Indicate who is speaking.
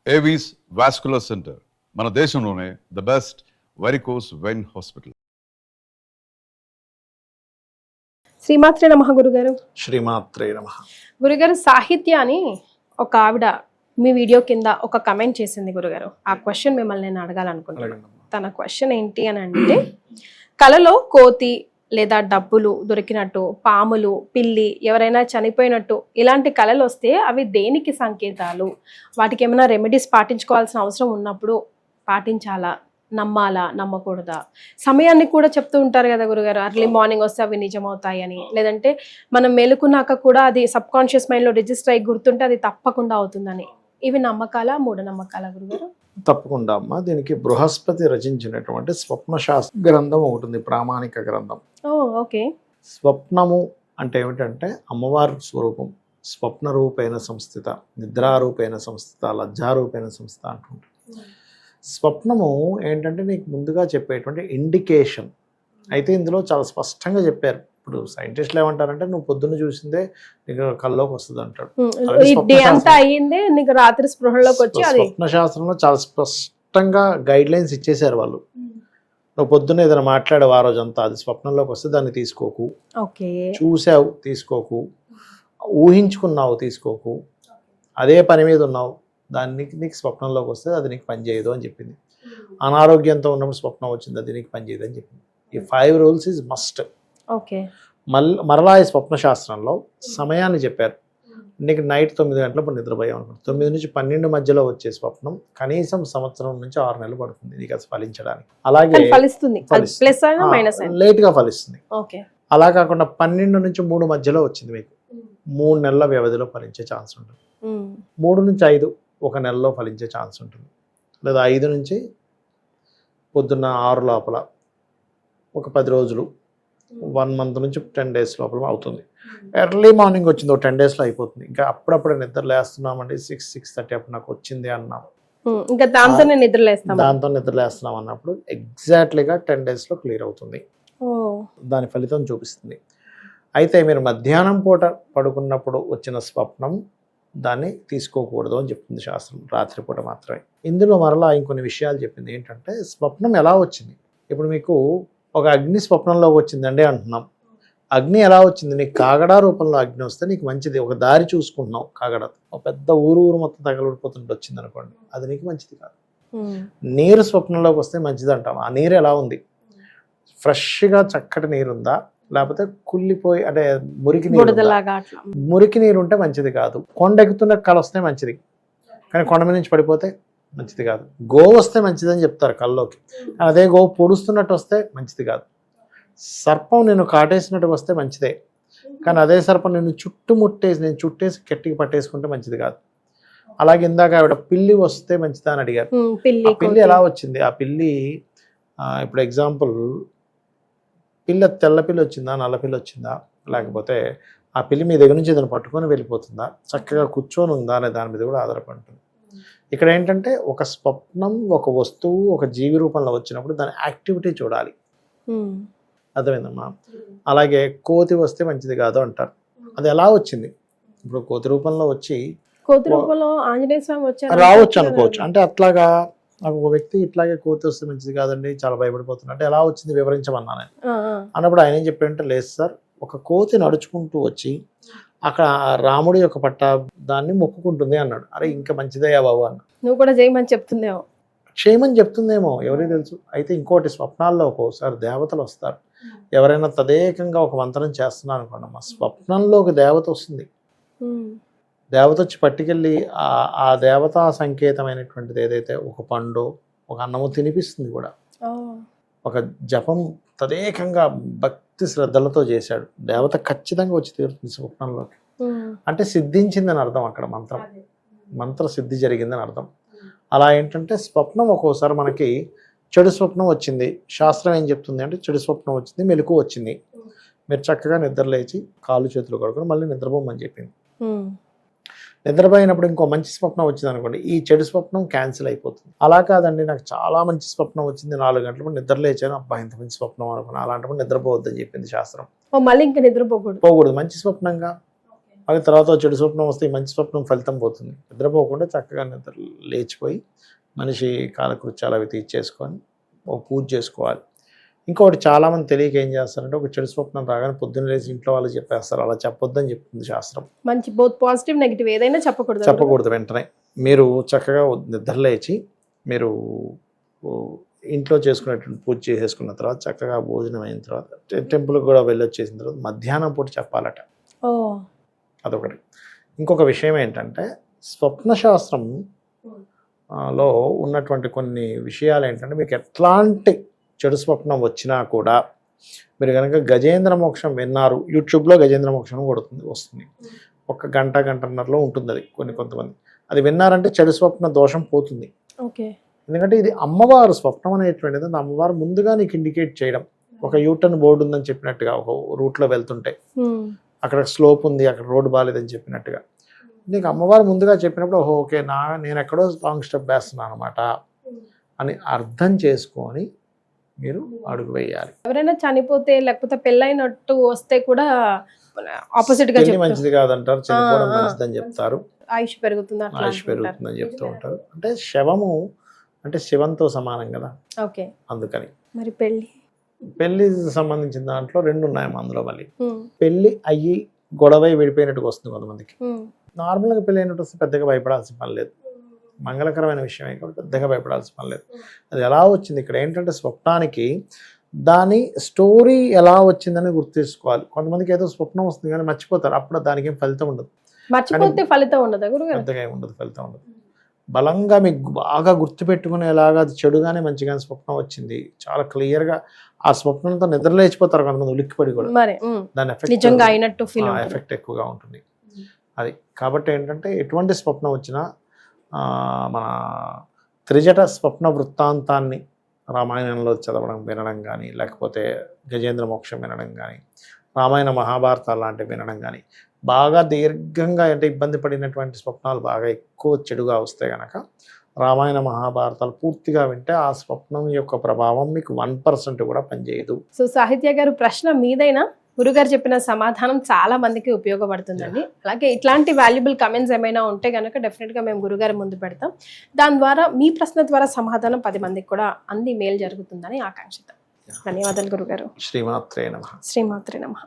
Speaker 1: Avis vascular centre మన దేశంలోనే the best varicose vein hospital.
Speaker 2: శ్రీమాత్రే నమః గురుగారు.
Speaker 3: శ్రీమాత్రే నమః.
Speaker 2: గురుగారు, సాహిత్య అని ఒక ఆవిడ మీ వీడియో కింద ఒక కమెంట్ చేసింది గురుగారు. ఆ క్వశ్చన్ మిమ్మల్ని నేను అడగాలనుకుంటున్నాను. తన క్వశ్చన్ ఏంటి అని అంటే, కలలో కోతి లేదా డబ్బులు దొరికినట్టు, పాములు, పిల్లి, ఎవరైనా చనిపోయినట్టు ఇలాంటి కళలు వస్తే అవి దేనికి సంకేతాలు? వాటికి ఏమైనా రెమెడీస్ పాటించుకోవాల్సిన అవసరం ఉన్నప్పుడు పాటించాలా, నమ్మాలా, నమ్మకూడదా? సమయాన్ని కూడా చెప్తూ ఉంటారు కదా గురుగారు, అర్లీ మార్నింగ్ వస్తే అవి నిజమవుతాయి అని, లేదంటే మనం మేలుకున్నాక కూడా అది సబ్ కాన్షియస్ మైండ్లో రిజిస్టర్ అయ్యి గుర్తుంటే అది తప్పకుండా అవుతుందని. ఇవి నమ్మకాలా, మూఢనమ్మకాలా గురుగారు?
Speaker 3: తప్పకుండా అమ్మా. దీనికి బృహస్పతి రచించినటువంటి స్వప్న శాస్త్ర గ్రంథం ఒకటి ఉంది, ప్రామాణిక గ్రంథం.
Speaker 2: ఓకే.
Speaker 3: స్వప్నము అంటే ఏమిటంటే అమ్మవారి స్వరూపం. స్వప్న రూపేణ సంస్థిత, నిద్రారూపేణ సంస్థిత, లజ్జారూపేణ సంస్థిత అంటుంటారు. స్వప్నము ఏంటంటే నీకు ముందుగా చెప్పేటువంటి ఇండికేషన్. అయితే ఇందులో చాలా స్పష్టంగా చెప్పారు. ఇప్పుడు సైంటిస్టులు ఏమంటారంటే, నువ్వు పొద్దున్న చూసిందే నీకు కల్లోకి వస్తుంది అంటాడు.
Speaker 2: రాత్రి స్పృహలోకి వచ్చి
Speaker 3: స్వప్న శాస్త్రంలో చాలా స్పష్టంగా గైడ్ లైన్స్ ఇచ్చేసారు వాళ్ళు. నువ్వు పొద్దున్న ఏదైనా మాట్లాడావు ఆ రోజంతా, అది స్వప్నంలోకి వస్తే దాన్ని తీసుకోకు. చూసావు తీసుకోకు, ఊహించుకున్నావు తీసుకోకు, అదే పని మీద ఉన్నావు దాన్ని నీకు స్వప్నంలోకి వస్తే అది నీకు పనిచేయదు అని చెప్పింది. అనారోగ్యంతో ఉన్నప్పుడు స్వప్నం వచ్చింది, అది నీకు పనిచేయదు అని చెప్పింది. ఈ 5 రూల్స్ ఈజ్ మస్ట్. మరలా ఈ స్వప్న శాస్త్రంలో సమయాన్ని చెప్పారు. నీకు నైట్ 9 గంటలప్పుడు నిద్రపోయాం అనుకుంటా, 9 నుంచి 12 మధ్యలో వచ్చే స్వప్నం కనీసం సంవత్సరం నుంచి 6 నెలలు పడుతుంది నీకు అది ఫలించడానికి. అలాగే లేట్గా ఫలిస్తుంది. అలా కాకుండా 12 నుంచి 3 మధ్యలో వచ్చింది మీకు 3 నెలల వ్యవధిలో ఫలించే ఛాన్స్ ఉంటుంది. 3 నుంచి 5 1 నెలలో ఫలించే ఛాన్స్ ఉంటుంది. లేదా 5 నుంచి పొద్దున్న 6 లోపల ఒక 10 రోజులు, 1 మంత్ నుంచి 10 డేస్ లోపల అవుతుంది. ఎర్లీ మార్నింగ్ వచ్చింది 10 డేస్లో అయిపోతుంది. ఇంకా అప్పుడప్పుడే నిద్ర లేస్తున్నామండి, 6-6:30 అప్పుడు నాకు వచ్చింది అన్నాం, దాంతో నిద్ర లేస్తున్నాం అన్నప్పుడు ఎగ్జాక్ట్లీగా 10 డేస్లో క్లియర్ అవుతుంది, దాని ఫలితం చూపిస్తుంది. అయితే మీరు మధ్యాహ్నం పూట పడుకున్నప్పుడు వచ్చిన స్వప్నం దాన్ని తీసుకోకూడదు అని చెప్తుంది శాస్త్రం, రాత్రిపూట మాత్రమే. ఇందులో మరలా ఇంకొన్ని విషయాలు చెప్పింది. ఏంటంటే స్వప్నం ఎలా వచ్చింది, ఇప్పుడు మీకు ఒక అగ్ని స్వప్నంలో వచ్చిందండి అంటున్నాం. అగ్ని ఎలా వచ్చింది? నీకు కాగడా రూపంలో అగ్ని వస్తే నీకు మంచిది. ఒక దారి చూసుకుంటున్నావు, కాగడ ఒక పెద్ద ఊరు మొత్తం తగలబడిపోతుంటే వచ్చింది అనుకోండి, అది నీకు మంచిది కాదు. నీరు స్వప్నంలోకి వస్తే మంచిది అంటాం. ఆ నీరు ఎలా ఉంది? ఫ్రెష్గా చక్కటి నీరు ఉందా, లేకపోతే కుళ్ళిపోయి అంటే మురికి నీరు ఉంటే మంచిది కాదు. కొండ ఎక్కుతున్న కళ వస్తే మంచిది, కానీ కొండ మీద నుంచి పడిపోతే మంచిది కాదు. గోవు వస్తే మంచిదని చెప్తారు కల్లోకి, అదే గోవు పొడుస్తున్నట్టు వస్తే మంచిది కాదు. సర్పం నేను కాటేసినట్టు వస్తే మంచిదే, కానీ అదే సర్పం నేను చుట్టేసి గట్టిగా పట్టేసుకుంటే మంచిది కాదు. అలాగే ఇందాక ఆవిడ పిల్లి వస్తే మంచిదా అని అడిగారు. ఆ పిల్లి ఎలా వచ్చింది? ఆ పిల్లి ఇప్పుడు ఎగ్జాంపుల్, తెల్ల పిల్లి వచ్చిందా, నల్ల పిల్లి వచ్చిందా, లేకపోతే ఆ పిల్లి మీ దగ్గర నుంచి ఏదైనా పట్టుకొని వెళ్ళిపోతుందా, చక్కగా కూర్చొని ఉందా అనే దాని మీద కూడా ఆధారపడి ఉంటుంది. ఇక్కడ ఏంటంటే ఒక స్వప్నం, ఒక వస్తువు, ఒక జీవి రూపంలో వచ్చినప్పుడు దాని యాక్టివిటీ చూడాలి. అర్థమైందమ్మా? అలాగే కోతి వస్తే మంచిది కాదు అంటారు. అది ఎలా వచ్చింది? ఇప్పుడు కోతి రూపంలో వచ్చి రావచ్చు అనుకోవచ్చు. అంటే అట్లాగా నాకు ఒక వ్యక్తి ఇట్లాగే కోతి వస్తే మంచిది కాదండి, చాలా భయపడిపోతున్నా అంటే ఎలా వచ్చింది వివరించమన్నా నేను అన్నప్పుడు ఆయన ఏం చెప్పారంటే, లేదు సార్, ఒక కోతి నడుచుకుంటూ వచ్చి అక్కడ రాముడి యొక్క పట్ట దాన్ని మొక్కుకుంటుంది అన్నాడు. అరే ఇంకా మంచిదయ్యా బాబు అన్న.
Speaker 2: నువ్వు కూడా చేయమని
Speaker 3: చెప్తుందేమో ఎవరికి తెలుసు. అయితే ఇంకోటి, స్వప్నాల్లో ఒక్కోసారి దేవతలు వస్తారు. ఎవరైనా తదేకంగా ఒక మంత్రం చేస్తున్నారు అనుకోండి, మా స్వప్నంలో ఒక దేవత వస్తుంది. దేవత వచ్చి పట్టుకెళ్ళి ఆ దేవతా సంకేతమైనటువంటిది ఏదైతే ఒక పండు, ఒక అన్నము తినిపిస్తుంది కూడా. ఒక జపం తదేకంగా భక్తి శ్రద్ధలతో చేశాడు, దేవత ఖచ్చితంగా వచ్చి తీరుతుంది స్వప్నంలోకి. అంటే సిద్ధించిందని అర్థం, అక్కడ మంత్ర సిద్ధి జరిగిందని అర్థం. అలా ఏంటంటే స్వప్నం ఒక్కోసారి మనకి చెడు స్వప్నం వచ్చింది, శాస్త్రం ఏం చెప్తుంది అంటే, చెడు స్వప్నం వచ్చింది, మెలకు వచ్చింది, మీరు చక్కగా నిద్ర లేచి కాళ్ళు చేతులు కడుకొని మళ్ళీ నిద్రపోమని చెప్పింది. నిద్రపోయినప్పుడు ఇంకో మంచి స్వప్నం వచ్చింది అనుకోండి, ఈ చెడు స్వప్నం క్యాన్సిల్ అయిపోతుంది. అలా కాదండి, నాకు చాలా మంచి స్వప్నం వచ్చింది, 4 గంటలప్పుడు నిద్ర లేచాను, అబ్బా ఇంత మంచి స్వప్నం అనుకున్నా, అలాంటప్పుడు నిద్రపోవద్దని చెప్పింది శాస్త్రం.
Speaker 2: మళ్ళీ ఇంకా నిద్రపోకూడదు,
Speaker 3: మంచి స్వప్నంగా మళ్ళీ తర్వాత చెడు స్వప్నం వస్తే ఈ మంచి స్వప్నం ఫలితం పోతుంది. నిద్రపోకుండా చక్కగా నిద్ర లేచిపోయి మనిషి కాలకృత్యాలు అవి తీర్చేసుకొని ఒక పూజ చేసుకోవాలి. ఇంకొకటి చాలామంది తెలియక ఏం చేస్తారంటే ఒక చెడు స్వప్నం రాగానే పొద్దున్న లేచి ఇంట్లో వాళ్ళు చెప్పేస్తారు. అలా చెప్పొద్దని చెప్తుంది శాస్త్రం.
Speaker 2: మంచి బోత్ పాజిటివ్ నెగిటివ్ ఏదైనా
Speaker 3: చెప్పకూడదు. వెంటనే మీరు చక్కగా నిద్ర లేచి మీరు ఇంట్లో చేసుకునేటువంటి పూజ చేసేసుకున్న తర్వాత చక్కగా భోజనం అయిన తర్వాత టెంపుల్కి కూడా వెళ్ళొచ్చేసిన తర్వాత మధ్యాహ్నం పూట చెప్పాలట. అదొకటి. ఇంకొక విషయం ఏంటంటే స్వప్న శాస్త్రం లో ఉన్నటువంటి కొన్ని విషయాలు ఏంటంటే మీకు ఎట్లాంటి చెడు స్వప్నం వచ్చినా కూడా మీరు కనుక గజేంద్ర మోక్షం విన్నారు, యూట్యూబ్లో గజేంద్ర మోక్షం వస్తుంది. ఒక గంటన్నరలో ఉంటుంది అది. కొంతమంది అది విన్నారంటే చెడు స్వప్న దోషం పోతుంది. ఎందుకంటే ఇది అమ్మవారు స్వప్నం అనేటువంటిది అమ్మవారు ముందుగా నీకు ఇండికేట్ చేయడం. ఒక యూటర్న్ బోర్డు ఉందని చెప్పినట్టుగా, ఒక రూట్లో వెళ్తుంటే అక్కడ స్లోప్ ఉంది, అక్కడ రోడ్డు బాగాలేదని చెప్పినట్టుగా నీకు అమ్మవారు ముందుగా చెప్పినప్పుడు ఓకే నేను ఎక్కడో రాంగ్ స్టెప్ వేస్తున్నాను అనమాట అని అర్థం చేసుకొని మీరు అడుగు వేయాలి.
Speaker 2: ఎవరైనా చనిపోతే లేకపోతే పెళ్ళైనట్టు వస్తే కూడా ఆపోజిట్ గా
Speaker 3: మంచిది కాదంటారు, చనిపోవడం మంచిదని చెప్తారు,
Speaker 2: ఆయుష్
Speaker 3: పెరుగుతుందని చెప్తూ ఉంటారు. అంటే శవము అంటే శివంతో సమానం కదా.
Speaker 2: ఓకే.
Speaker 3: అందుకని
Speaker 2: మరి
Speaker 3: పెళ్లి సంబంధించిన దాంట్లో రెండు ఉన్నాయి. అందులో మళ్ళీ పెళ్లి అయ్యి గొడవై విడిపోయినట్టుగా వస్తుంది కొంతమందికి. నార్మల్గా పెళ్లి అయినట్టు వస్తే పెద్దగా భయపడాల్సిన పని లేదు. మంగళకరమైన విషయమే కాబట్టి పెద్దగా భయపడాల్సిన పని లేదు. అది ఎలా వచ్చింది ఇక్కడ ఏంటంటే స్వప్నానికి దాని స్టోరీ ఎలా వచ్చిందని గుర్తు చేసుకోవాలి. కొంతమందికి ఏదో స్వప్నం వస్తుంది కానీ మర్చిపోతారు. అప్పుడు దానికి ఏం ఫలితం ఉండదు.
Speaker 2: మర్చిపోతే ఫలితం ఉండదు,
Speaker 3: పెద్దగా ఏమి ఉండదు, ఫలితం ఉండదు. బలంగా మీకు బాగా గుర్తుపెట్టుకునేలాగా అది చెడుగానే మంచిగానే స్వప్నం వచ్చింది చాలా క్లియర్గా ఆ స్వప్నంతో నిద్ర లేచిపోతారు కొంతమంది ఉలిక్కిపడి కూడా. దాని ఎఫెక్ట్ ఎక్కువగా ఉంటుంది అది. కాబట్టి ఏంటంటే ఎటువంటి స్వప్నం వచ్చినా మన త్రిజట స్వప్న వృత్తాంతాన్ని రామాయణంలో చదవడం వినడం కానీ, లేకపోతే గజేంద్ర మోక్షం వినడం కానీ, రామాయణ మహాభారతాలు లాంటివి వినడం కానీ, బాగా దీర్ఘంగా అంటే ఇబ్బంది పడినటువంటి స్వప్నాలు బాగా ఎక్కువ చెడుగా వస్తే కనుక రామాయణ మహాభారతాలు పూర్తిగా వింటే ఆ స్వప్నం యొక్క ప్రభావం మీకు 1% కూడా పనిచేయదు.
Speaker 2: సో సాహిత్య గారు ప్రశ్న మీదైనా గురుగారు చెప్పిన సమాధానం చాలా మందికి ఉపయోగపడుతుందండి. అలాగే ఇట్లాంటి వాల్యుబుల్ కమెంట్స్ ఏమైనా ఉంటే కనుక డెఫినెట్గా మేము గురుగారి ముందు పెడతాం. దాని ద్వారా మీ ప్రశ్న ద్వారా సమాధానం 10 మందికి కూడా అంది మేలు జరుగుతుందని ఆకాంక్షిద్దాం. ధన్యవాదాలు గురుగారు.
Speaker 3: శ్రీమాత్రే నమః.
Speaker 2: శ్రీమాత్రే నమః.